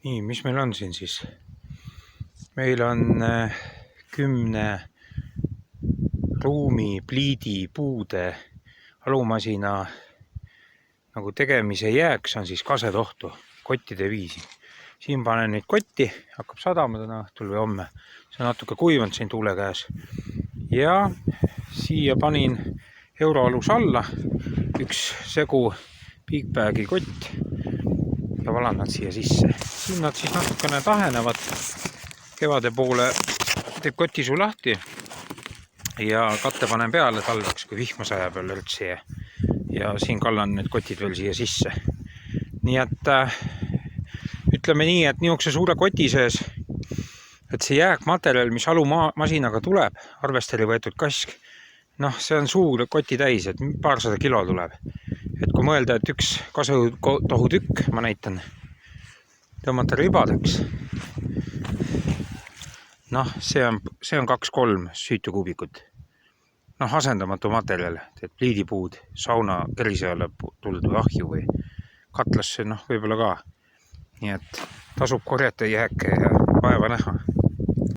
Nii, mis meil on siin siis? Meil on 10 ruumi pliidi puude alumasina nagu tegemise jääks on siis kasetohtu kottide viisi. Siin panen nüüd kotti, hakkab sadama täna õhtul või homme. See on natuke kuivanud siin tuule käes. Ja siia panin euroalus alla üks segu big-bagi kott ja valan nad siia sisse. Siin nad siis natukene tahenevad. Kevade poole teeb kotisuu lahti ja katte panen peale talveks, kui vihma sajab veel üldse. Ja siin kallan need kotid veel siia sisse. Nii et ütleme nii, et niisuguse suure koti sees, et see jääkmaterjal, mis alumasinaga tuleb, arvesteri võetud kask, see on suur koti täis, et paarsada kilo tuleb. Et kui mõelda, et üks kasetohu tükk, ma näitan, tõmmata ribadeks, see on 2-3 süütukuubikut. Asendamatu materjal, et pliidipuud, sauna kerise alla tulnud või ahju või katlasse, võib-olla ka. Nii et tasub korjata jääke ja vaeva näha.